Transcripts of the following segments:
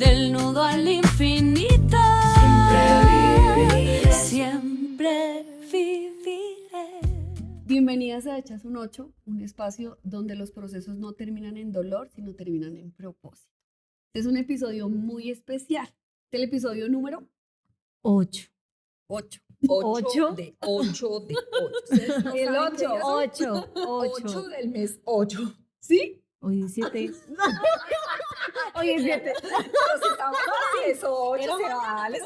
del nudo al infinito. Siempre viviré. Bienvenidas a Hechas un 8, un espacio donde los procesos no terminan en dolor, sino terminan en propósito. Este es un episodio muy especial. Este es el episodio número 8. 8. 8 de 8. El 8. 8 del mes 8. ¿Sí? Hoy 17. Hoy 17. Pero si estamos así, eso 8 se vale.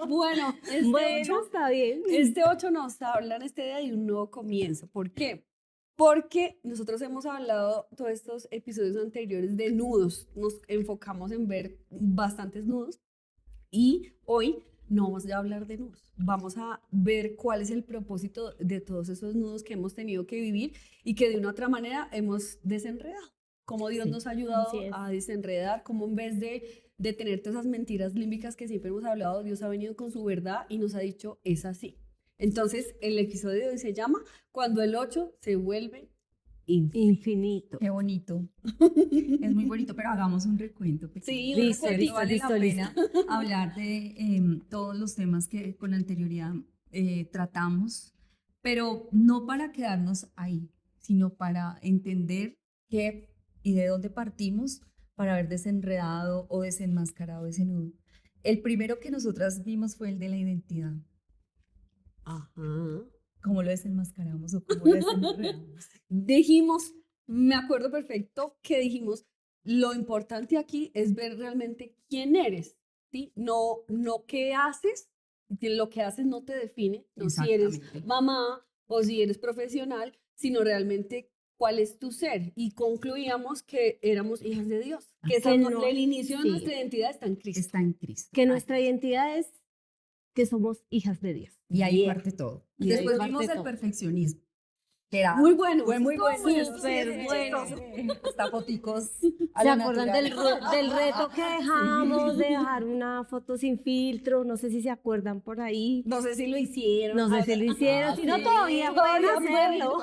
Bueno, Bueno, está bien. este 8 nos habla en este día de un nuevo comienzo. ¿Por qué? Porque nosotros hemos hablado todos estos episodios anteriores de nudos. Nos enfocamos en ver bastantes nudos y hoy no vamos a hablar de nudos. Vamos a ver cuál es el propósito de todos esos nudos que hemos tenido que vivir y que de una u otra manera hemos desenredado. Cómo Dios nos ha ayudado a desenredar, cómo en vez de tener todas esas mentiras límbicas que siempre hemos hablado, Dios ha venido con su verdad y nos ha dicho, es así. Entonces, el episodio de hoy se llama Cuando el 8 se vuelve Infinito. Qué bonito. Es muy bonito, pero hagamos un recuento pequeño. Sí, Listo, Porque listo, vale listo, la listo. pena hablar de todos los temas que con anterioridad tratamos, pero no para quedarnos ahí, sino para entender qué y de dónde partimos para haber desenredado o desenmascarado ese nudo. El primero que nosotras vimos fue el de la identidad. Ajá. ¿Cómo lo desenmascaramos o cómo lo desenredamos? Dijimos, me acuerdo perfecto que dijimos, lo importante aquí es ver realmente quién eres, ¿sí? No qué haces, que lo que haces no te define, no si eres Exactamente. mamá o si eres profesional, sino realmente cuál es tu ser. Y concluíamos que éramos hijas de Dios, que Que no- el inicio de sí. nuestra identidad está en Cristo. Está en Cristo. Que nuestra identidad es que somos hijas de Dios. Y ahí Bien. parte todo. Y ahí Después parte vimos el todo. perfeccionismo. Que era, Muy bueno. fue muy bueno. Súper Sí, bueno. Hasta foticos a ¿Se lo acuerdan natural. del reto que dejamos de dejar una foto sin filtro? No sé si se acuerdan por ahí. No sé si lo hicieron. No sé si lo hicieron, si no, todavía pueden hacerlo.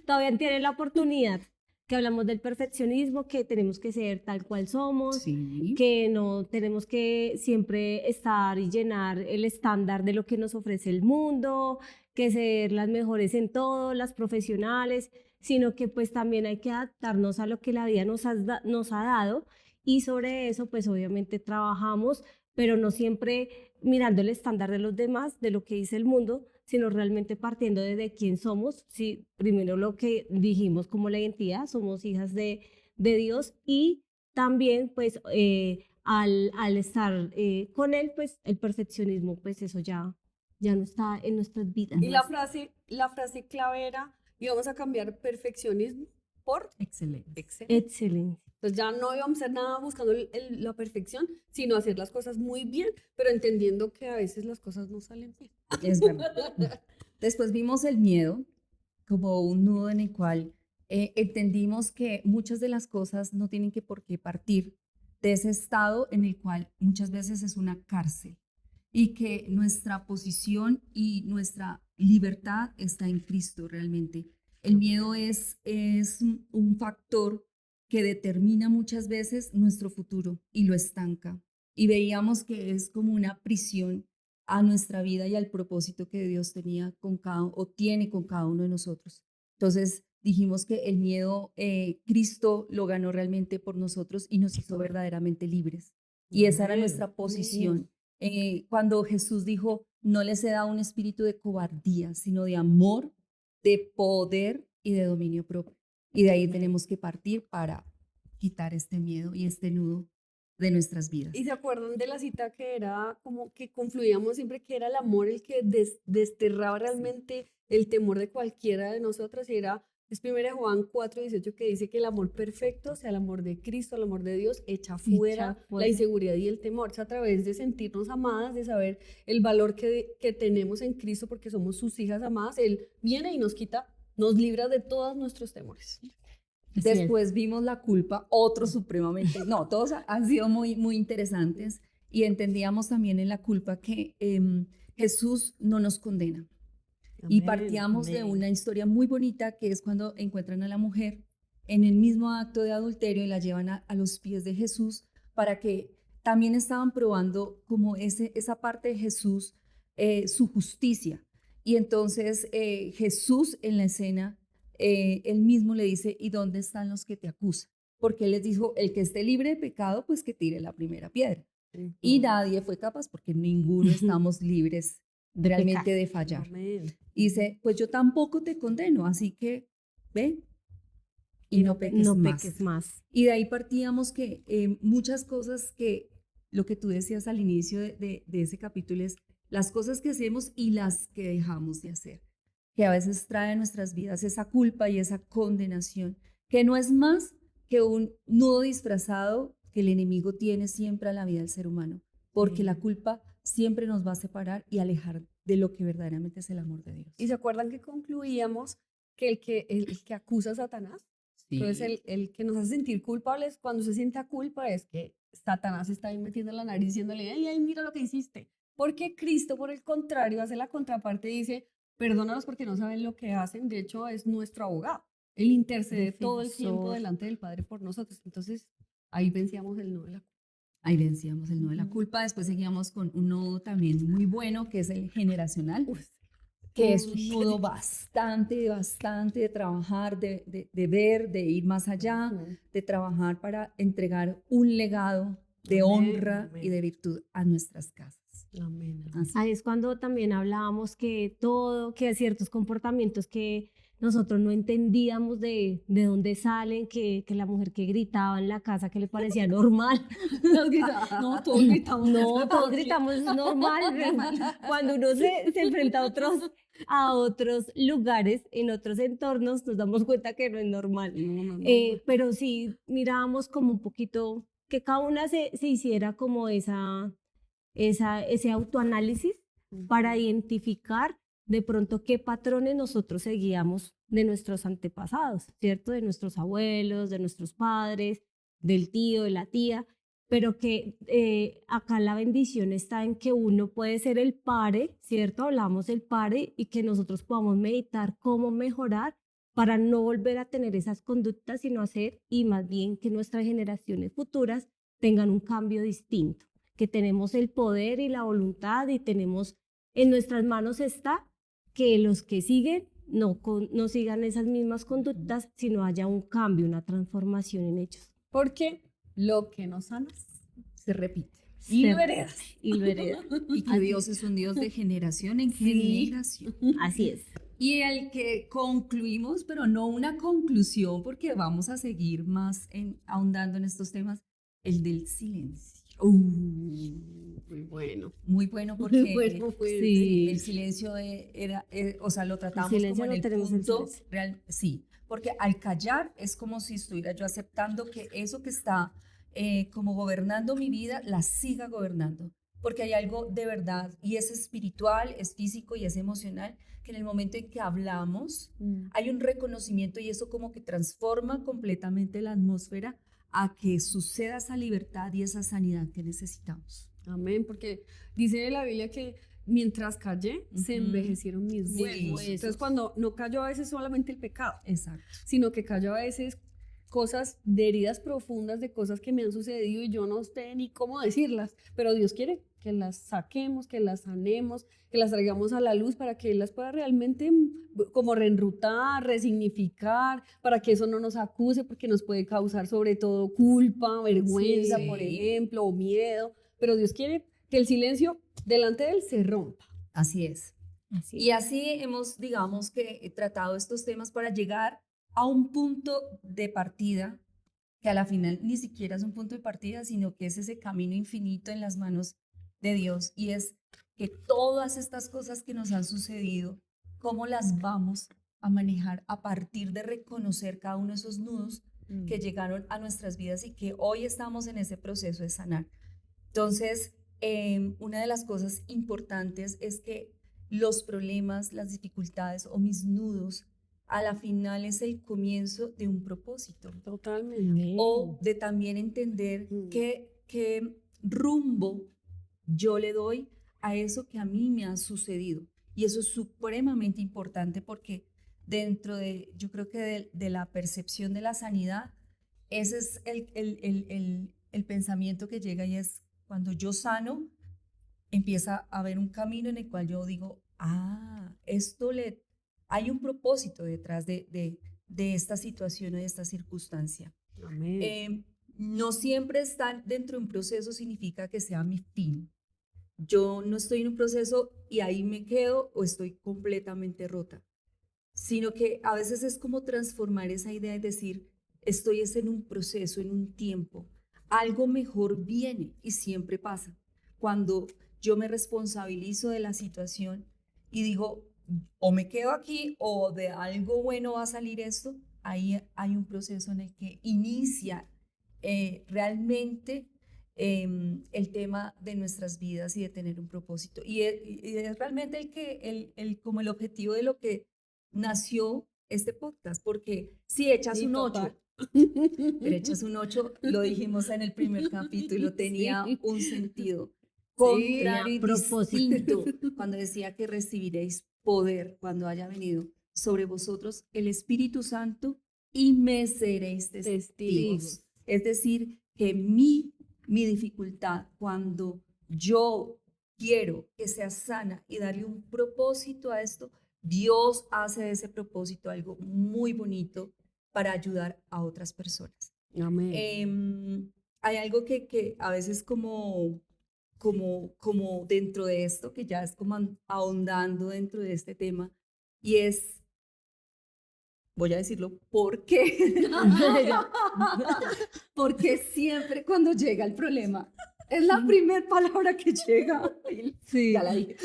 Todavía tienen la oportunidad. Que hablamos del perfeccionismo, que tenemos que ser tal cual somos, Sí. que no tenemos que siempre estar y llenar el estándar de lo que nos ofrece el mundo, que ser las mejores en todo, las profesionales, sino que pues también hay que adaptarnos a lo que la vida nos ha dado y sobre eso pues obviamente trabajamos, pero no siempre mirando el estándar de los demás, de lo que dice el mundo, sino realmente partiendo de quién somos. Sí, primero lo que dijimos como la identidad, somos hijas de Dios y también pues al estar con Él, pues el perfeccionismo, pues eso ya no está en nuestras vidas. Y la frase clave era, y vamos a cambiar perfeccionismo por Excelente. excelencia. Excelente. Entonces ya no íbamos a hacer nada buscando la perfección, sino hacer las cosas muy bien, pero entendiendo que a veces las cosas no salen bien. Es verdad. Después vimos el miedo como un nudo en el cual entendimos que muchas de las cosas no tienen que por qué partir de ese estado en el cual muchas veces es una cárcel y que nuestra posición y nuestra libertad está en Cristo realmente. El miedo es un factor que determina muchas veces nuestro futuro y lo estanca. Y veíamos que es como una prisión a nuestra vida y al propósito que Dios tenía con tiene con cada uno de nosotros. Entonces dijimos que el miedo, Cristo lo ganó realmente por nosotros y nos hizo verdaderamente libres. Y esa era nuestra posición. Cuando Jesús dijo, no les he dado un espíritu de cobardía, sino de amor, de poder y de dominio propio. Y de ahí tenemos que partir para quitar este miedo y este nudo de nuestras vidas. ¿Y se acuerdan de la cita que era como que confluíamos siempre que era el amor el que desterraba realmente el temor de cualquiera de nosotras? Y es 1 Juan 4:18 que dice que el amor perfecto, o sea, el amor de Cristo, el amor de Dios, echa fuera la inseguridad y el temor. Es a través de sentirnos amadas, de saber el valor que tenemos en Cristo porque somos sus hijas amadas. Él viene y nos libra de todos nuestros temores. Después vimos la culpa, otro supremamente, no, todos han sido muy, muy interesantes y entendíamos también en la culpa que Jesús no nos condena. Y partíamos de una historia muy bonita que es cuando encuentran a la mujer en el mismo acto de adulterio y la llevan a los pies de Jesús para que también estaban probando como esa parte de Jesús, su justicia. Y entonces Jesús en la escena, él mismo le dice, ¿y dónde están los que te acusan? Porque él les dijo, el que esté libre de pecado, pues que tire la primera piedra. Y nadie fue capaz porque ninguno estamos libres realmente de fallar. Amén. Y dice, pues yo tampoco te condeno, así que ve y no peques No más. peques más. Y de ahí partíamos que muchas cosas que lo que tú decías al inicio de ese capítulo es las cosas que hacemos y las que dejamos de hacer, que a veces trae a nuestras vidas esa culpa y esa condenación, que no es más que un nudo disfrazado que el enemigo tiene siempre a la vida del ser humano, porque la culpa siempre nos va a separar y alejar de lo que verdaderamente es el amor de Dios. ¿Y se acuerdan que concluíamos que el que acusa a Satanás? Sí. Entonces, el que nos hace sentir culpables, cuando se sienta culpa, es que Satanás está ahí metiendo la nariz diciéndole, ay, ay, mira lo que hiciste. Porque Cristo, por el contrario, hace la contraparte y dice, perdónalos porque no saben lo que hacen. De hecho, es nuestro abogado. Él intercede todo el tiempo Defensor. delante del Padre por nosotros. Entonces, ahí vencíamos el no de la culpa. Ahí vencíamos el no de la culpa, después seguíamos con un nudo también muy bueno, que es el generacional, que es un nudo bastante de trabajar, de ver, de ir más allá, de trabajar para entregar un legado de Amén, honra amén. y de virtud a nuestras casas. Amén. Así. Ahí es cuando también hablábamos que que ciertos comportamientos que nosotros no entendíamos de dónde salen, que la mujer que gritaba en la casa que le parecía normal. No, todos gritamos. No, todos gritamos, es normal. Cuando uno se enfrenta a otros lugares, en otros entornos, nos damos cuenta que no es normal. Pero sí mirábamos como un poquito, que cada una se hiciera como ese autoanálisis para identificar de pronto qué patrones nosotros seguíamos de nuestros antepasados, ¿cierto? De nuestros abuelos, de nuestros padres, del tío, de la tía, pero que acá la bendición está en que uno puede ser el pare, ¿cierto? Hablamos del pare y que nosotros podamos meditar cómo mejorar para no volver a tener esas conductas, sino hacer y más bien que nuestras generaciones futuras tengan un cambio distinto, que tenemos el poder y la voluntad y tenemos en nuestras manos está que los que siguen no sigan esas mismas conductas, sino haya un cambio, una transformación en ellos. Porque lo que nos sanas Se repite. y lo heredas. Y lo heredan. Y que Dios es un Dios de generación en generación. Así es. Y el que concluimos, pero no una conclusión, porque vamos a seguir más ahondando en estos temas, el del silencio. Muy bueno. Muy bueno porque Bueno, Sí. el silencio o sea, lo tratamos silencio como en no el tenemos el punto silencio. real. Sí, porque al callar es como si estuviera yo aceptando que eso que está como gobernando mi vida, la siga gobernando. Porque hay algo de verdad y es espiritual, es físico y es emocional, que en el momento en que hablamos hay un reconocimiento y eso como que transforma completamente la atmósfera a que suceda esa libertad y esa sanidad que necesitamos. Amén, porque dice la Biblia que mientras callé, se Ujú. envejecieron mis Sí. huesos. Entonces, cuando no cayó a veces solamente el pecado, Exacto. sino que cayó a veces cosas de heridas profundas, de cosas que me han sucedido y yo no sé ni cómo decirlas, pero Dios quiere que las saquemos, que las sanemos, que las traigamos a la luz para que Él las pueda realmente como reenrutar, resignificar, para que eso no nos acuse, porque nos puede causar sobre todo culpa, vergüenza, Sí. por ejemplo, o miedo, pero Dios quiere que el silencio delante de Él se rompa. Así es. Así Y así hemos, digamos que, tratado estos temas para llegar a un punto de partida, que a la final ni siquiera es un punto de partida, sino que es ese camino infinito en las manos de Dios. Y es que todas estas cosas que nos han sucedido, ¿cómo las vamos a manejar a partir de reconocer cada uno de esos nudos que llegaron a nuestras vidas y que hoy estamos en ese proceso de sanar? Entonces, una de las cosas importantes es que los problemas, las dificultades o mis nudos, a la final es el comienzo de un propósito Totalmente. o de también entender qué rumbo yo le doy a eso que a mí me ha sucedido. Y eso es supremamente importante porque dentro de, yo creo que de la percepción de la sanidad, ese es el pensamiento que llega y es cuando yo sano, empieza a haber un camino en el cual yo digo, hay un propósito detrás de esta situación o de esta circunstancia. Amén. No siempre estar dentro de un proceso significa que sea mi fin. Yo no estoy en un proceso y ahí me quedo o estoy completamente rota, sino que a veces es como transformar esa idea y decir, estoy en un proceso, en un tiempo, algo mejor viene y siempre pasa. Cuando yo me responsabilizo de la situación y digo, o me quedo aquí o de algo bueno va a salir esto, ahí hay un proceso en el que inicia realmente el tema de nuestras vidas y de tener un propósito. Y es realmente como el objetivo de lo que nació este podcast, porque si echas Sí, un total. 8, pero echas un 8, lo dijimos en el primer capítulo, tenía Sí. un sentido Sí, contrario y propósito. distinto cuando decía que recibiréis poder cuando haya venido sobre vosotros el Espíritu Santo y me seréis testigos. Testigos. Es decir, que mi dificultad cuando yo quiero que sea sana y darle un propósito a esto, Dios hace de ese propósito algo muy bonito para ayudar a otras personas. Amén. Hay algo que a veces como dentro de esto, que ya es como ahondando dentro de este tema, y es, voy a decirlo, ¿por qué? Porque siempre cuando llega el problema, es la primera palabra que llega. Sí. Ya la dije.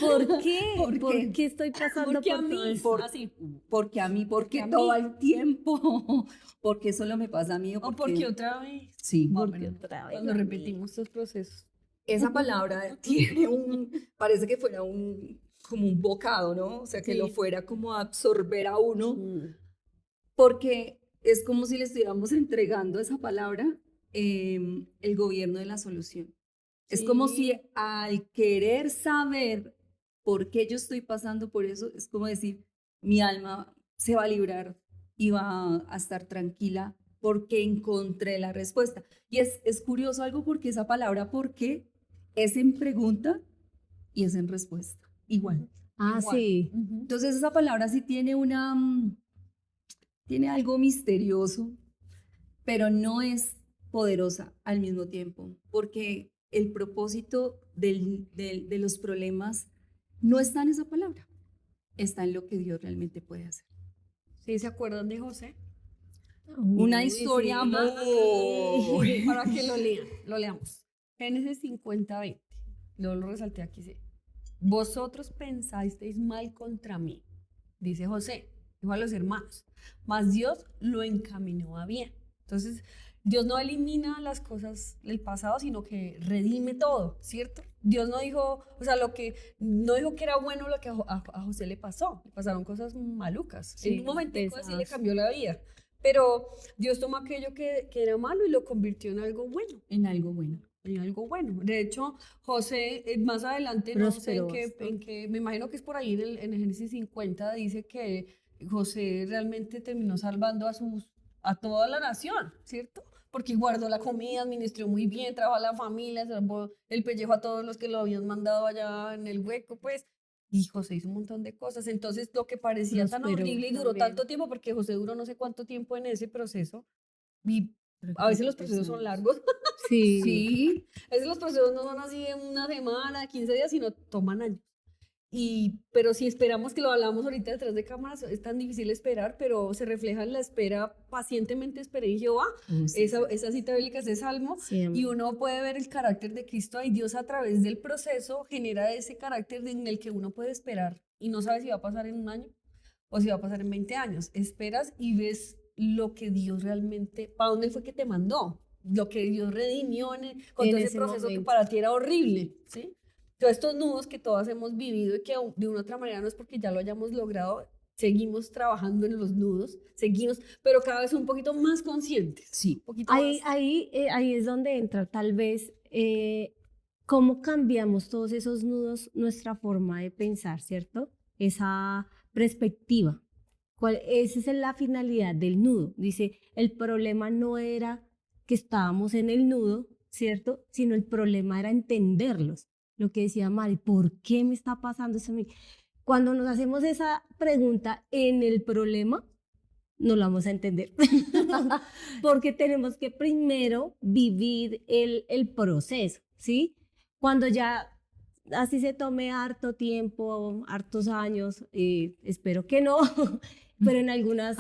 ¿Por qué? ¿Por ¿Por qué? qué estoy pasando Porque a por todo mí, esto? así. Porque a mí, porque a mí. todo el tiempo, porque solo me pasa a mí o O porque otra vez. Sí. Más o Porque menos, otra vez cuando a mí. repetimos estos procesos. Esa palabra tiene parece que fuera como un bocado, ¿no? O sea, que Sí. lo fuera como a absorber a uno, Mm. porque es como si le estuviéramos entregando esa palabra el gobierno de la solución. Es como si Sí. al querer saber por qué yo estoy pasando por eso, es como decir, mi alma se va a librar y va a estar tranquila porque encontré la respuesta. Y es curioso algo porque esa palabra ¿por qué? Es en pregunta y es en respuesta. Igual. Ah, Igual. sí. Ujú. Entonces esa palabra sí tiene algo misterioso, pero no es poderosa al mismo tiempo, porque el propósito de los problemas no está en esa palabra, está en lo que Dios realmente puede hacer. ¿Sí se acuerdan de José? Una Uy, historia sí. muy... Para que lo lean, lo leamos. Génesis 50:20. Yo lo resalté aquí, sí. Vosotros pensasteis mal contra mí, dice José, dijo a los hermanos, mas Dios lo encaminó a bien. Entonces, Dios no elimina las cosas del pasado, sino que redime todo, ¿cierto? Dios no dijo, o sea, no dijo que era bueno lo que a José le pasó. Le pasaron cosas malucas. Sí, en un momentico así le pesadas. cambió la vida. Pero Dios tomó aquello que era malo y lo convirtió en algo bueno. En algo bueno. En algo bueno. De hecho, José, más adelante, no sé Prosperó en bastante. qué, me imagino que es por ahí en el Génesis 50, dice que José realmente terminó salvando a toda la nación, ¿cierto? Porque guardó la comida, administró muy bien, trabajó a la familia, salvó el pellejo a todos los que lo habían mandado allá en el hueco, pues. Y José hizo un montón de cosas. Entonces, lo que parecía tan Prosperó horrible y duró también. tanto tiempo, porque José duró no sé cuánto tiempo en ese proceso, y Creo que a veces fue los procesos 14 son años. largos. Sí. Sí, A veces los procesos no son así de una semana, 15 días, sino toman años. Pero si esperamos, que lo hablamos ahorita detrás de cámaras, es tan difícil esperar, pero se refleja en la espera, pacientemente esperé en Jehová. Esa cita bíblica es de Salmo, Sí, y uno puede ver el carácter de Cristo y Dios a través del proceso genera ese carácter en el que uno puede esperar y no sabe si va a pasar en un año o si va a pasar en 20 años. Esperas y ves lo que Dios realmente, ¿para dónde fue que te mandó? Lo que Dios redimió con En todo ese ese proceso que momento. para ti era horrible, ¿sí? Todos estos nudos que todas hemos vivido y que de una u otra manera no es porque ya lo hayamos logrado, seguimos trabajando en los nudos, pero cada vez un poquito más conscientes. sí. Un poquito Ahí, más. ahí es donde entra tal vez cómo cambiamos todos esos nudos, nuestra forma de pensar, ¿cierto? Esa perspectiva. Esa es la finalidad del nudo. Dice, el problema no era que estábamos en el nudo, ¿cierto? Sino el problema era entenderlos. Lo que decía Mari, ¿por qué me está pasando eso a mí? Cuando nos hacemos esa pregunta en el problema, no lo vamos a entender. Porque tenemos que primero vivir el proceso, ¿sí? Cuando ya así se tome harto tiempo, hartos años, espero que no, pero en algunas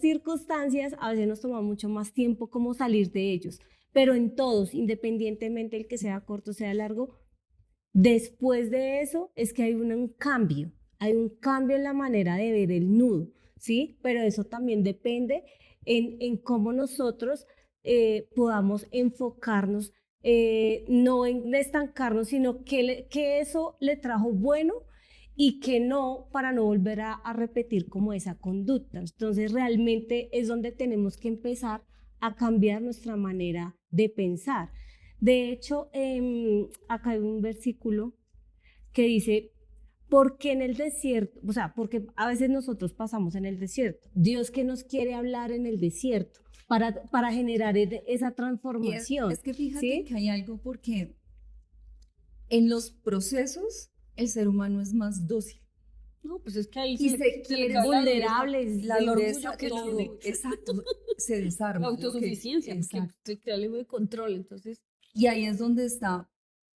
circunstancias a veces nos toma mucho más tiempo como salir de ellos, pero en todos, independientemente el que sea corto o sea largo, después de eso es que hay un cambio en la manera de ver el nudo, ¿sí? Pero eso también depende en cómo nosotros podamos enfocarnos, no en estancarnos, sino que eso le trajo bueno y que no, para no volver a repetir como esa conducta. Entonces realmente es donde tenemos que empezar a cambiar nuestra manera de pensar. De hecho, acá hay un versículo que dice, porque en el desierto, o sea, porque a veces nosotros pasamos en el desierto, Dios que nos quiere hablar en el desierto para generar esa transformación. Es que fíjate ¿sí? que hay algo porque en los procesos el ser humano es más dócil. No, pues es que ahí Y se quiere vulnerables, la el dureza, orgullo que todo, tiene. exacto, se desarma. La lo que- autosuficiencia, porque exacto. te crea el de control, entonces Y ahí es donde está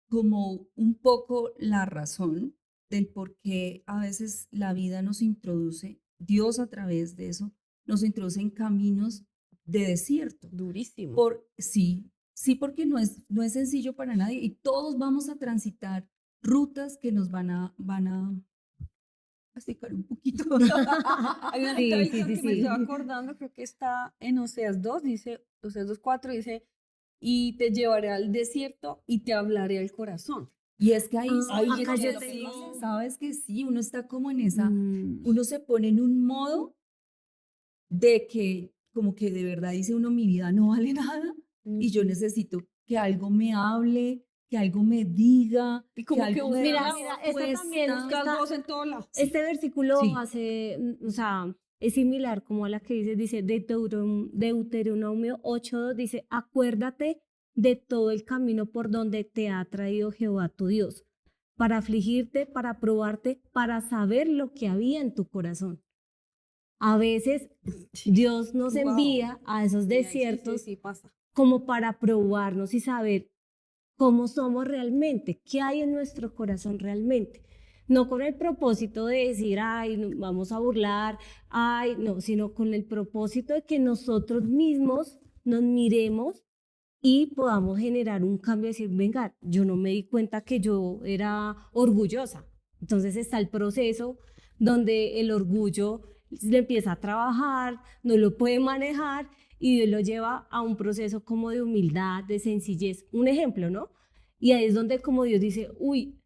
como un poco la razón del por qué a veces la vida nos introduce, Dios a través de eso, nos introduce en caminos de desierto. durísimo. Sí, porque no es sencillo para nadie y todos vamos a transitar rutas que nos van a acicar un poquito. Hay una Sí, cita sí, que me sí. estoy acordando, creo que está en Oseas 2, dice, Oseas 2:4 dice, y te llevaré al desierto y te hablaré al corazón. Y es que ahí, Ahí acá es yo donde tengo- pasa. sabes que sí, uno está como en esa, Mm, uno se pone en un modo de que como que de verdad dice uno, mi vida no vale nada y yo necesito que algo me hable, que algo me diga, Y como que algo me mira, dé mira, respuesta. esta también, Buscas voz en todos lados. este versículo Sí. hace, o sea, es similar como a la que dice Deuteronomio 8:2, dice, acuérdate de todo el camino por donde te ha traído Jehová tu Dios, para afligirte, para probarte, para saber lo que había en tu corazón. A veces Dios nos Wow. envía a esos Sí, ahí desiertos sí pasa. como para probarnos y saber cómo somos realmente, qué hay en nuestro corazón realmente. No con el propósito de decir, ay, vamos a burlar, ay, no, sino con el propósito de que nosotros mismos nos miremos y podamos generar un cambio, decir, venga, yo no me di cuenta que yo era orgullosa. Entonces está el proceso donde el orgullo le empieza a trabajar, no lo puede manejar y Dios lo lleva a un proceso como de humildad, de sencillez. Un ejemplo, ¿no? Y ahí es donde como Dios dice, uy,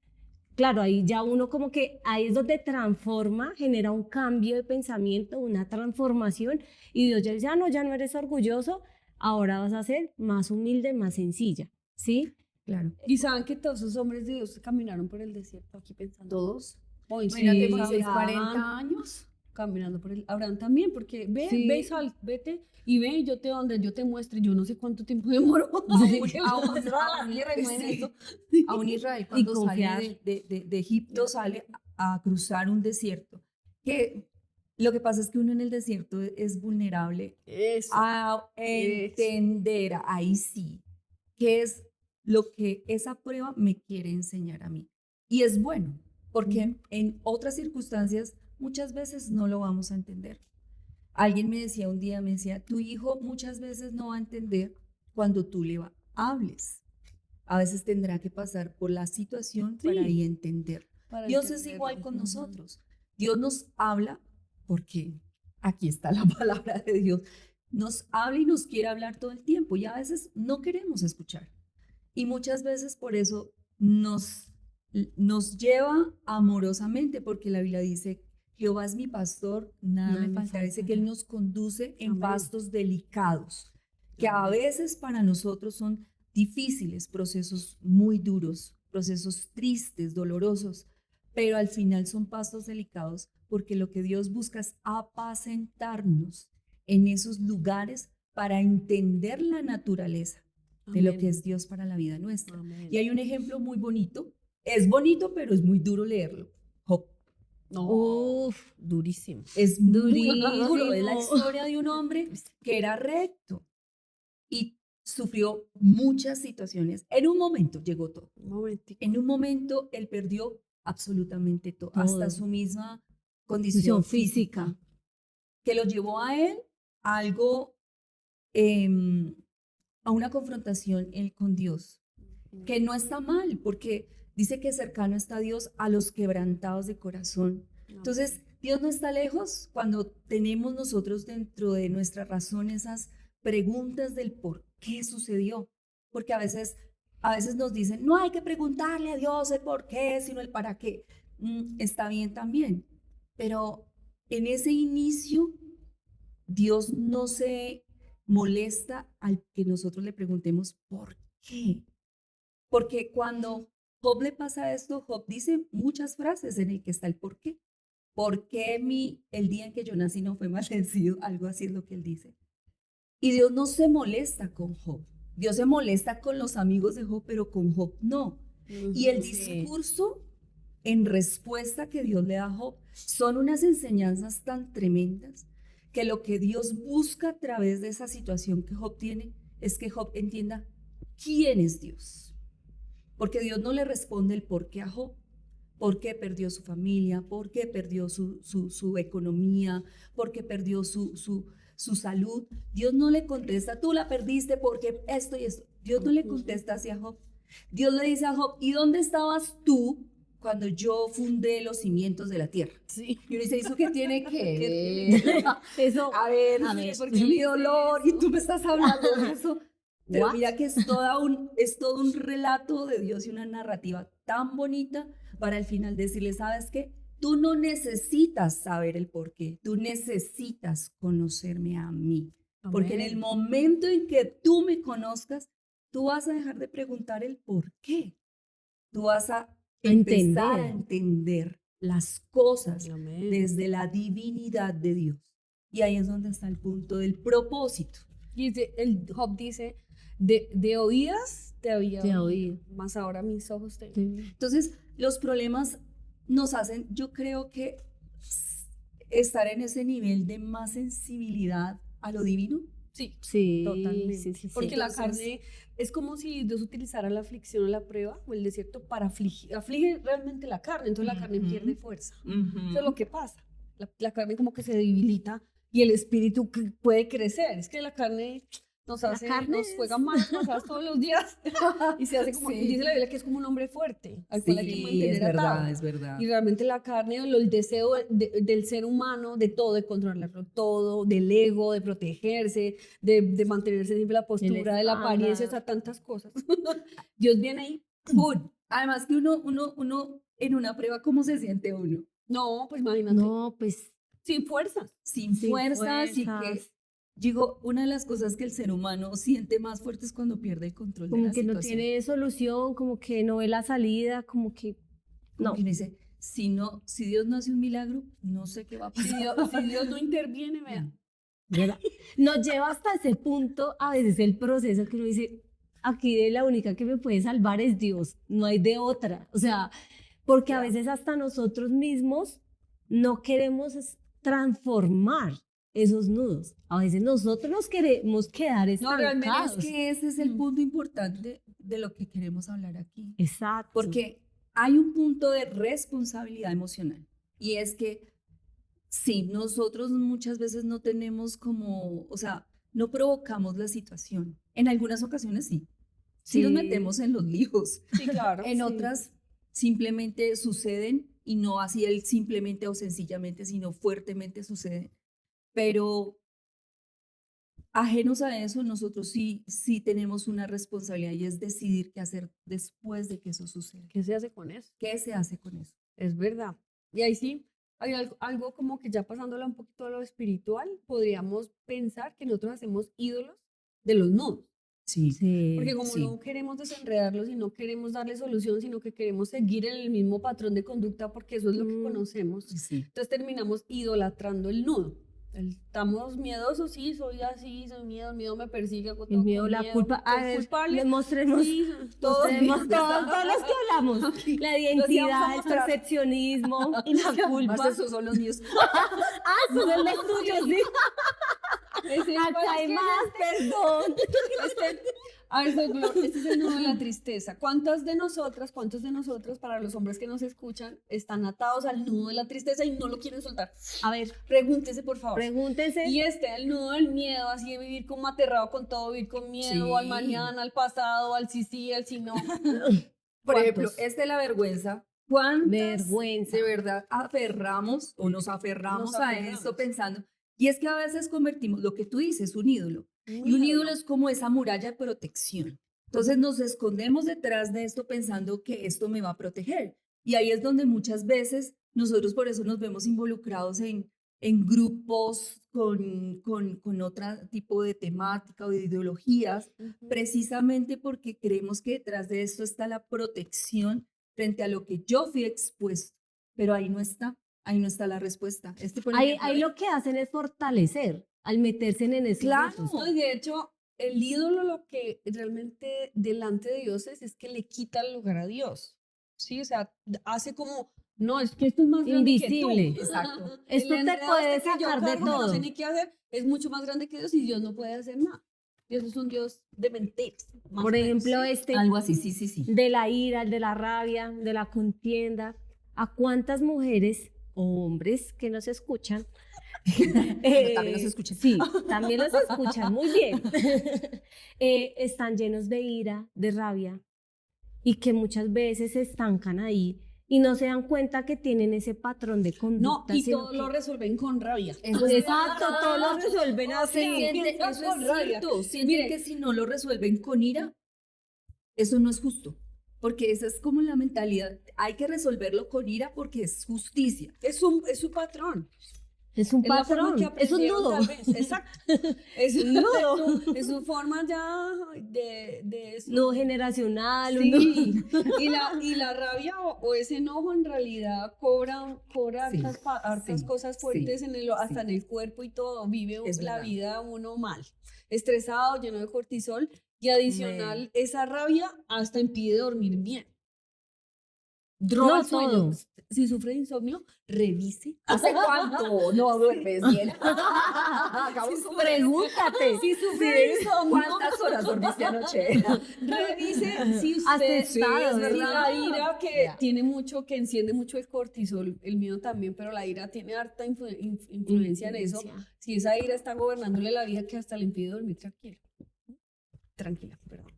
claro, ahí ya uno como que, ahí es donde transforma, genera un cambio de pensamiento, una transformación, y Dios ya dice, no, ya no eres orgulloso, ahora vas a ser más humilde, más sencilla, ¿sí? Claro. Y saben que todos esos hombres de Dios caminaron por el desierto, aquí pensando. Todos. Moisés, Imagínate, Sí, Moisés, Abraham, 40 años. caminando por el Abraham también, porque ve, Sí. ve y sal, vete y ve y yo te donde yo te muestre, yo no sé cuánto tiempo demoró. A un Israel cuando confiar. sale de Egipto sale a cruzar un desierto. Que lo que pasa es que uno en el desierto es vulnerable Eso. a entender, ahí sí, qué es lo que esa prueba me quiere enseñar a mí. Y es bueno, porque en otras circunstancias muchas veces no lo vamos a entender. Alguien me decía un día, me decía, tu hijo muchas veces no va a entender cuando tú le hables. A veces tendrá que pasar por la situación Sí. para ahí entender. Para Dios es entenderlo. igual con Ujú. nosotros. Dios nos habla porque aquí está la palabra de Dios. Nos habla y nos quiere hablar todo el tiempo y a veces no queremos escuchar. Y muchas veces por eso nos lleva amorosamente, porque la Biblia dice, Jehová es mi pastor, nada me faltará. Dice que Él nos conduce en Amén. pastos delicados, que a veces para nosotros son difíciles, procesos muy duros, procesos tristes, dolorosos, pero al final son pastos delicados porque lo que Dios busca es apacentarnos en esos lugares para entender la naturaleza de lo que Amén. es Dios para la vida nuestra. Amén. Y hay un ejemplo muy bonito, es bonito, pero es muy duro leerlo. Job. No, Uf, durísimo. Es muy Durísimo. duro, es la historia de un hombre que era recto y sufrió muchas situaciones. En un momento llegó todo. Un momentico. En un momento él perdió absolutamente todo, hasta Todo. su misma Condición condición física, que lo llevó a él a algo, a una confrontación él con Dios, que no está mal, porque dice que cercano está Dios a los quebrantados de corazón. Entonces, Dios no está lejos cuando tenemos nosotros dentro de nuestra razón esas preguntas del por qué sucedió, porque a veces nos dicen, no hay que preguntarle a Dios el por qué, sino el para qué. Está bien también, pero en ese inicio, Dios no se molesta al que nosotros le preguntemos por qué. Porque cuando Job le pasa esto, Job dice muchas frases en el que está el por qué. ¿Por qué el día en que yo nací no fue maldecido? Algo así es lo que él dice. Y Dios no se molesta con Job. Dios se molesta con los amigos de Job, pero con Job no. Y el discurso en respuesta que Dios le da a Job son unas enseñanzas tan tremendas que lo que Dios busca a través de esa situación que Job tiene es que Job entienda quién es Dios. Porque Dios no le responde el por qué a Job. ¿Por qué perdió su familia? ¿Por qué perdió su economía? ¿Por qué perdió su salud? Dios no le contesta, tú la perdiste porque esto y esto. Dios no le contesta hacia Job. Dios le dice a Job, ¿y dónde estabas tú cuando yo fundé los cimientos de la tierra? Sí. Y uno dice, ¿eso qué tiene que ¿Qué ver? Eso, A ver, porque mi dolor y tú me estás hablando de eso. Pero What? mira que es todo un relato de Dios y una narrativa tan bonita para al final decirle, ¿sabes qué? Tú no necesitas saber el por qué, tú necesitas conocerme a mí. Porque en el momento en que tú me conozcas, tú vas a dejar de preguntar el por qué. Tú vas a empezar a entender las cosas Amén. desde la divinidad de Dios. Y ahí es donde está el punto del propósito. Y el Job dice, de oídas te había Te oído, oí. más ahora mis ojos te Entonces, los problemas nos hacen, yo creo que estar en ese nivel de más sensibilidad a lo divino. Sí, sí, totalmente. sí, sí, sí. Porque la Entonces- carne es como si Dios utilizara la aflicción o la prueba o el desierto para aflige realmente la carne, entonces la carne Ujú. pierde fuerza. Eso es lo que pasa. La carne como que se debilita y el espíritu puede crecer. Es que la carne nos carne nos juega mal pasadas todos los días y se hace como, Sí. dice la Biblia que es como un hombre fuerte, al cual hay que Sí, mantener es verdad, atado. es verdad. Y realmente la carne, el deseo del ser humano, de todo, de controlarlo todo, del ego, de protegerse, de mantenerse siempre la postura, de la apariencia, o sea, tantas cosas. Dios viene ahí. Además que uno en una prueba, ¿cómo se siente uno? No, pues imagínate. No, pues Sin fuerza. Sin Sin fuerzas y que, fuerzas. digo, una de las cosas que el ser humano siente más fuerte es cuando pierde el control de como la que no situación. tiene solución, como que no ve la salida, como que Como no. que uno dice, si Dios no hace un milagro, no sé qué va a Si pasar. Dios no interviene, vean. ¿Verdad? Nos lleva hasta ese punto a veces el proceso que uno dice, aquí de la única que me puede salvar es Dios, no hay de otra. O sea, porque a veces hasta nosotros mismos no queremos transformar esos nudos. A veces nosotros nos queremos quedar No, realmente estancados. Es que ese es el punto importante de lo que queremos hablar aquí. Exacto. Porque hay un punto de responsabilidad emocional y es que sí, nosotros muchas veces no tenemos como, o sea, no provocamos la situación. En algunas ocasiones sí. Sí nos Sí. metemos en los líos. Sí, claro. En sí. otras simplemente suceden y no así el simplemente o sencillamente, sino fuertemente suceden. Pero ajenos a eso, nosotros sí tenemos una responsabilidad y es decidir qué hacer después de que eso suceda. ¿Qué se hace con eso? ¿Qué se hace con eso? Es verdad. Y ahí sí, hay algo como que ya pasándola un poquito a lo espiritual, podríamos pensar que nosotros hacemos ídolos de los nudos. Sí. Porque como sí. no queremos desenredarlos y no queremos darle solución, sino que queremos seguir en el mismo patrón de conducta porque eso es lo que conocemos, Sí. entonces terminamos idolatrando el nudo. Estamos miedosos, sí, soy así, soy miedo, el miedo me persigue, hago todo El miedo, con la miedo, culpa. A soy ver, culpable. le mostremos, Sí, todos, mostremos todos los que hablamos. La Lo íbamos a identidad, el mostrar. perfeccionismo y la culpa. Más esos son los míos. Esos son los tuyos, sí. Ese- Acá hay más, perdón. A ver, Soglo, este es el nudo de la tristeza. ¿Cuántos de nosotros, para los hombres que nos escuchan, están atados al nudo de la tristeza y no lo quieren soltar? A ver, Pregúntese, por favor. pregúntese. Y el nudo del miedo, así de vivir como aterrado con todo, vivir con miedo Sí. al mañana, al pasado, al sí, al sí no. Por ejemplo, ¿Cuántos? este de la vergüenza. ¿Cuántas Vergüenza. de verdad aferramos o nos aferramos Nos a aferramos. esto pensando? Y es que a veces convertimos lo que tú dices, un ídolo. Y un ídolo es como esa muralla de protección. Entonces nos escondemos detrás de esto pensando que esto me va a proteger. Y ahí es donde muchas veces nosotros por eso nos vemos involucrados en grupos con otro tipo de temática o de ideologías, precisamente porque creemos que detrás de esto está la protección frente a lo que yo fui expuesto. Pero ahí no está la respuesta. Por Ahí ejemplo, lo que hacen es fortalecer al meterse en esos Claro. grupos. No, y de hecho, el ídolo lo que realmente delante de Dios es que le quita el lugar a Dios. Sí, o sea, hace como, no, es que esto es más grande Invisible. que tú. Exacto. Esto El te enredo puede este que yo sacar de cargo, que no todo. sé ni qué hacer, es mucho más grande que Dios y Dios no puede hacer nada. Dios es un Dios de mentiras. más Por o menos, ejemplo, ¿sí? Algo así, sí. de la ira, el de la rabia, de la contienda. ¿A cuántas mujeres o hombres que nos escuchan? También nos escuchan. Sí, también los escuchan, muy bien. Están llenos de ira, de rabia y que muchas veces se estancan ahí y no se dan cuenta que tienen ese patrón de No, conducta. y sino todo que- lo resuelven con rabia. Eso es Exacto, todos lo resuelven O así. sea, Siente, piensa eso con es rabia. cierto. Sienten Mire. que si no lo resuelven con ira, eso no es justo. Porque esa es como la mentalidad. Hay que resolverlo con ira porque es justicia. Es su patrón. Es un Es la forma patrón, que es un aprendieron, nudo. tal vez. Exacto. Es un nudo. Es su forma ya de eso. Nudo generacional, un Sí, nudo. y la rabia o ese enojo en realidad cobra Sí, hartas sí, cosas fuertes sí, hasta sí. en el cuerpo y todo. Vive Es la verdad. vida uno mal, estresado, lleno de cortisol y adicional esa rabia hasta impide dormir bien. Roba No, el sueño. todo. Si sufre de insomnio, revise. ¿Hace cuánto no duermes bien? Hagamos un Pregúntate. Si sufre de insomnio, ¿Cuántas horas dormiste anoche? revise si Has usted estado, si ¿verdad? la ira que Ya. tiene mucho, que enciende mucho el cortisol, el mío también, pero la ira tiene harta influencia en eso. Influencia. Si esa ira está gobernándole la vida que hasta le impide dormir tranquila, perdón.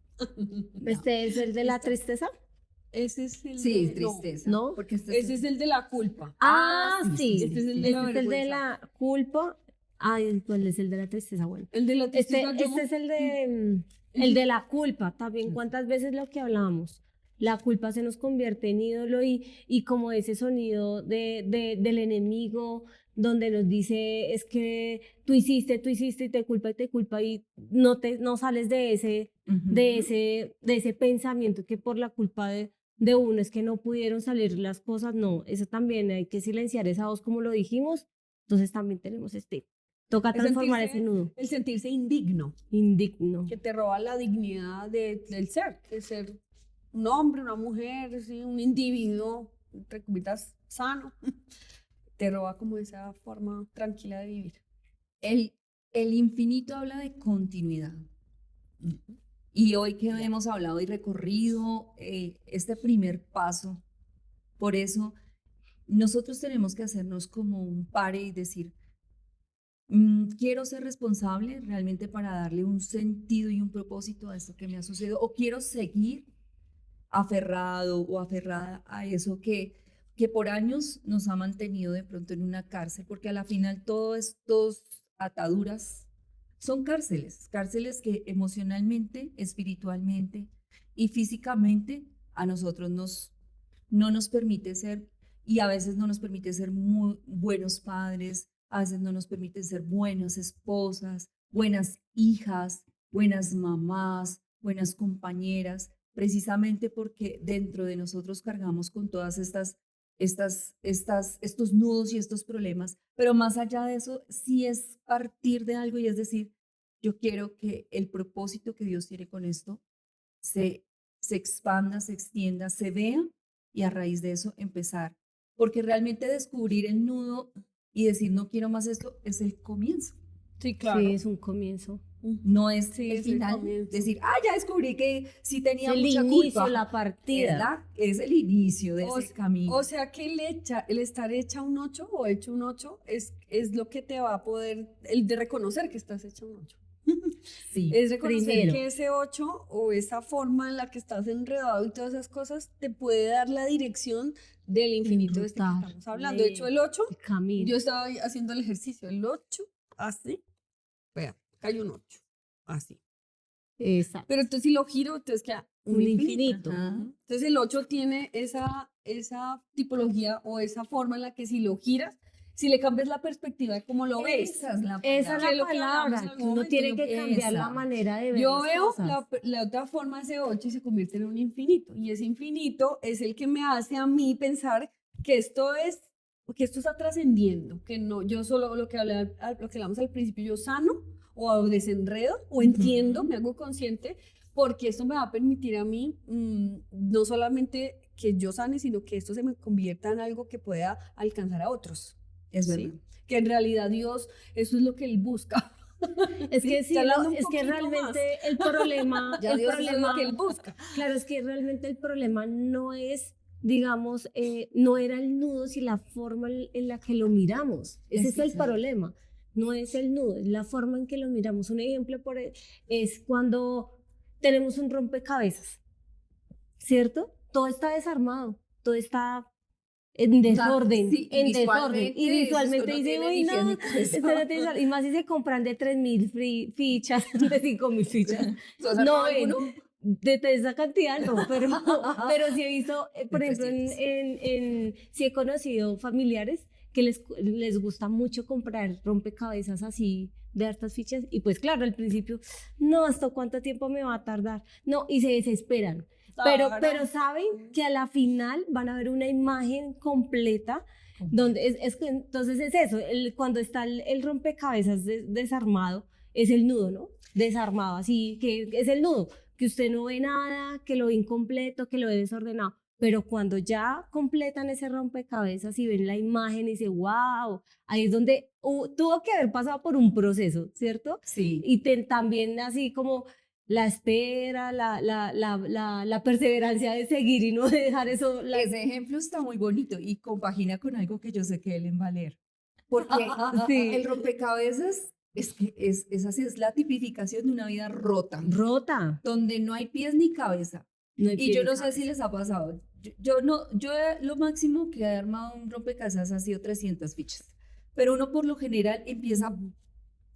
¿Este es el de la tristeza? Ese es el Sí, de, no, tristeza. ¿no? Porque este ese es el de la culpa. Ah, sí, sí. sí, Este es el Este de la es el de vergüenza. la culpa. Ay, ¿cuál es el de la tristeza? Bueno. El de la Este tristeza, yo- es el de la culpa. También, ¿cuántas veces lo que hablábamos? La culpa se nos convierte en ídolo y como ese sonido del enemigo donde nos dice es que tú hiciste y te culpa y no sales de ese pensamiento que por la culpa de uno es que no pudieron salir las cosas. No, eso también hay que silenciar esa voz como lo dijimos. Entonces también tenemos toca el transformar sentirse- ese nudo el sentirse indigno, indigno. que te roba la dignidad del ser, de ser un hombre, una mujer, ¿sí? Un individuo, entre comillas, sano. Te roba como esa forma tranquila de vivir. El infinito habla de continuidad. Y hoy que hemos hablado y recorrido este primer paso, por eso nosotros tenemos que hacernos como un pare y decir, quiero ser responsable realmente para darle un sentido y un propósito a esto que me ha sucedido, o quiero seguir aferrado o aferrada a eso que por años nos ha mantenido de pronto en una cárcel, porque a la final todas estas ataduras son cárceles que emocionalmente, espiritualmente y físicamente a nosotros no nos permite ser, y a veces no nos permite ser muy buenos padres, a veces no nos permite ser buenas esposas, buenas hijas, buenas mamás, buenas compañeras, precisamente porque dentro de nosotros cargamos con todas estos nudos y estos problemas, pero más allá de eso, sí es partir de algo y es decir, yo quiero que el propósito que Dios tiene con esto se, se expanda, se extienda, se vea y a raíz de eso empezar. Porque realmente descubrir el nudo y decir no quiero más esto es el comienzo. Sí, Sí, es un comienzo. No es Sí, el es el final. comienzo. Decir, ya descubrí que sí tenía Es el mucha inicio, culpa. la partida. Es el inicio de ese camino. O sea que el estar hecha un 8 o hecho un 8 es lo que te va a poder, el de reconocer que estás hecha un 8. sí. Es reconocer Primero. que ese 8 o esa forma en la que estás enredado y todas esas cosas te puede dar la dirección del infinito este que Enrutar, estamos hablando. De hecho, el 8, El camino. yo estaba ahí haciendo el ejercicio, el 8, así, vea, hay un 8, así. Exacto. Pero entonces si lo giro, entonces queda Un infinito. Ajá. Entonces el 8 tiene esa tipología o esa forma en la que si lo giras, si le cambias la perspectiva de cómo lo ves. Esa es la Esa palabra. es Que la lo que hablamos en palabra. algún Que uno momento, tiene lo que cambiar la esa. manera de ver Yo las veo cosas. la otra forma de ese 8 y se convierte en un infinito. Y ese infinito es el que me hace a mí pensar que esto está trascendiendo, que no, yo solo lo que hablamos al principio, yo sano o desenredo o entiendo, me hago consciente, porque esto me va a permitir a mí no solamente que yo sane, sino que esto se me convierta en algo que pueda alcanzar a otros. Es ¿sí? verdad. Que en realidad Dios, eso es lo que Él busca. Es que Sí, sí, hablando un es que poquito realmente el problema, Ya el Dios eso es problema, lo que Él busca. claro, es que realmente el problema no es, digamos, no era el nudo, sino la forma en la que lo miramos. Ese es el Exacto. problema. No es el nudo, es la forma en que lo miramos. Un ejemplo es cuando tenemos un rompecabezas, ¿cierto? Todo está desarmado, todo está en desorden, sí, y en desorden. visualmente Y visualmente eso no dice, tiene uy, ni pies no, ni cabeza". esto no tiene sal-". Y más si se compran de 3.000 fichas, de 5.000 fichas. ¿Tú has No armado ven, alguno? de esa cantidad no, pero sí he visto, por De ejemplo, 300. sí he conocido familiares que les gusta mucho comprar rompecabezas así de hartas fichas y pues claro, al principio, no, ¿hasta cuánto tiempo me va a tardar? No, y se desesperan. Pero saben que a la final van a ver una imagen completa donde entonces es eso, cuando está el rompecabezas desarmado, es el nudo, ¿no? Desarmado, así que es el nudo, que usted no ve nada, que lo ve incompleto, que lo ve desordenado, pero cuando ya completan ese rompecabezas y ven la imagen y dicen, wow, ahí es donde tuvo que haber pasado por un proceso, ¿cierto? Sí. Y también así como la espera, la perseverancia de seguir y no dejar eso. Ese ejemplo está muy bonito y compagina con algo que yo sé que él va a leer. Porque Sí. el rompecabezas es que es así, es la tipificación de una vida rota, Rota. donde no hay pies ni cabeza. No hay Y pie yo ni no sé cabeza. si les ha pasado. Yo lo máximo que he armado un rompecabezas ha sido 300 fichas. Pero uno por lo general empieza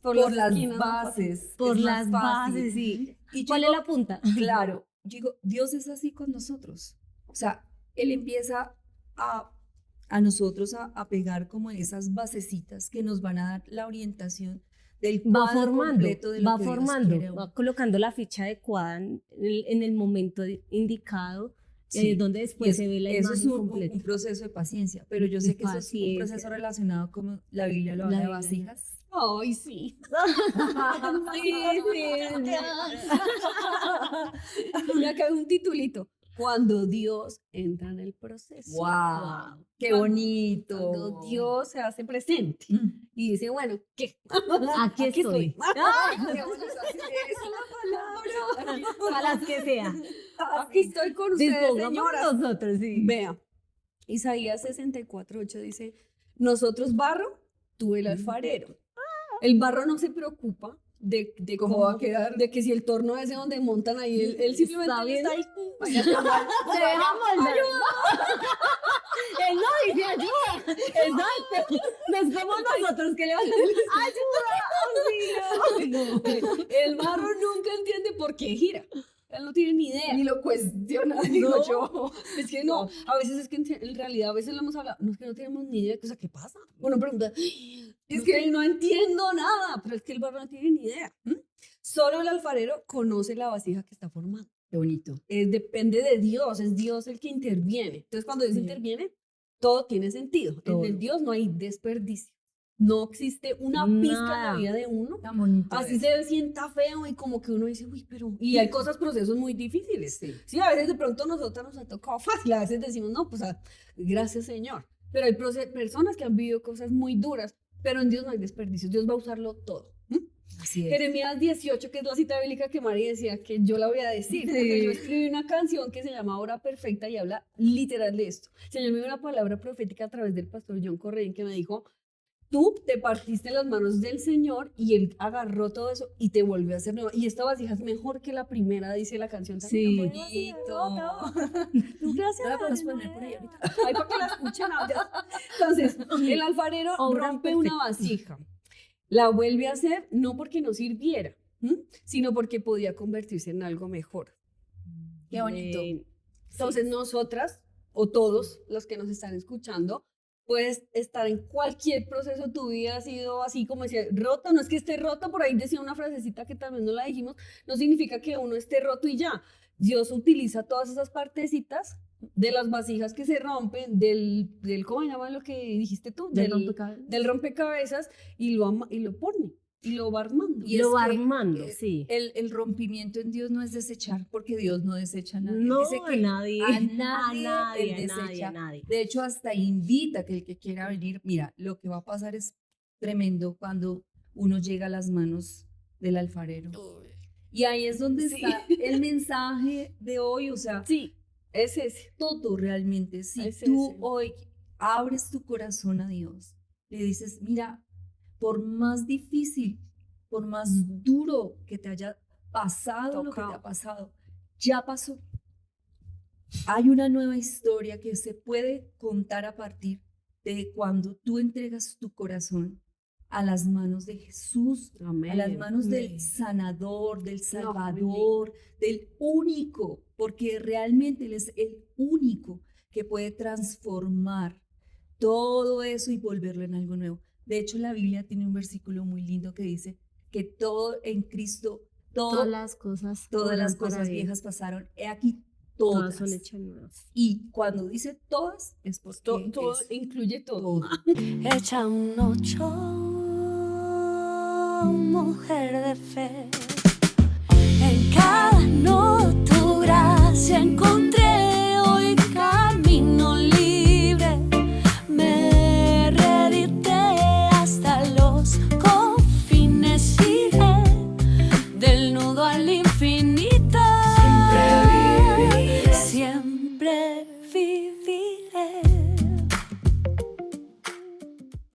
por las esquinas, ¿no? bases. Por es las más fácil. bases, sí. Y yo ¿Cuál es digo, la punta? Claro, yo digo, Dios es así con nosotros. O sea, Él empieza a nosotros a pegar como esas basecitas que nos van a dar la orientación del Va cuadro formando, completo de lo va que Dios formando, quiere. va colocando la ficha adecuada en el momento indicado, y ahí Sí. es donde Y después se ve la eso es imagen un completa. proceso de paciencia, pero yo sé que eso es un Paciencia. proceso relacionado como la Biblia lo habla de Biblia. vasijas. Ay, sí. Y acá hay un titulito. Cuando Dios entra en el proceso. ¡Wow! ¡Qué Cuando- bonito! Cuando Dios se hace presente Mm. y dice, bueno, ¿qué? Aquí estoy. Esa es la palabra. A las que sea. Aquí estoy con ustedes, Dispongamos señoras. nosotros, sí. Vea, Isaías 64:8 dice, nosotros barro, tú el alfarero. El barro no se preocupa de ¿Cómo va a quedar? de que si el torno ese donde montan ahí, él simplemente Está bien. está ahí. Se deja moldar. Él no dice ayuda. Exacto. No somos nosotros que le vamos a decir ayuda, auxilio. El barro nunca entiende por qué gira. Él no tiene ni idea. Ni lo cuestiona, digo No. yo. Es que no, a veces es que en realidad a veces lo hemos hablado, no es que no tenemos ni idea de cosa que pasa. Uno pregunta, es que no entiendo nada, pero es que el barro no tiene ni idea. Solo el alfarero conoce la vasija que está formando. Qué bonito. Depende de Dios, es Dios el que interviene. Entonces, cuando Dios Sí. interviene, todo tiene sentido. Todo. En el Dios no hay desperdicio. No existe una pizca en Nada. la vida de uno. Tan bonito. Así es. se sienta feo y como que uno dice, uy, pero... Y hay procesos muy difíciles. Sí. Sí, a veces de pronto a nosotros nos ha tocado fácil, a veces decimos, no, pues gracias Señor. Pero hay personas que han vivido cosas muy duras, pero en Dios no hay desperdicio, Dios va a usarlo todo. Así es. Jeremías 18, que es la cita bíblica que Mari decía que yo la voy a decir, porque yo escribí una canción que se llama Hora Perfecta y habla literal de esto. El Señor me dio una palabra profética a través del pastor John Correin que me dijo, tú te partiste en las manos del Señor y Él agarró todo eso y te volvió a hacer nueva. Y esta vasija es mejor que la primera, dice la canción también. Sí. La buena vasija, no, gracias. La podemos Señor. poner por ahí ahorita. Ay, para que la escuchen. Entonces, el alfarero Obra rompe una vasija. La vuelve a hacer no porque no sirviera, sino porque podía convertirse en algo mejor. Qué bonito. Entonces, nosotras o todos los que nos están escuchando, puedes estar en cualquier proceso, tu vida ha sido así como decía, roto, no es que esté roto, por ahí decía una frasecita que también no la dijimos, no significa que uno esté roto y ya. Dios utiliza todas esas partecitas de las vasijas que se rompen, del ¿cómo se llama lo que dijiste tú? Del rompecabezas y lo pone y lo va armando. Y lo es va que, armando, sí. El rompimiento en Dios no es desechar, porque Dios no desecha a nadie. Él No, dice a que nadie, a a nadie, nadie, Él a nadie, desecha. a nadie. De hecho, hasta invita que el que quiera venir, mira, lo que va a pasar es tremendo cuando uno llega a las manos del alfarero. Y ahí es donde Sí. está el mensaje de hoy, o sea, Sí, es ese. todo realmente. Si Es tú ese. hoy abres tu corazón a Dios, le dices, mira, por más difícil, por más duro que te haya pasado lo que te Tocado. ha pasado, ya pasó. Hay una nueva historia que se puede contar a partir de cuando tú entregas tu corazón a las manos de Jesús, a las manos del sanador, del salvador, del único, porque realmente Él es el único que puede transformar todo eso y volverlo en algo nuevo. De hecho, la Biblia tiene un versículo muy lindo que dice que todo en Cristo, Todas las cosas, todas las obran para cosas bien. viejas pasaron. He aquí Todas todas. son hechas nuevas. Y cuando dice todas, es porque Todo es incluye todo. Echa un 8, mujer de fe. En cada no tu gracia encontraré.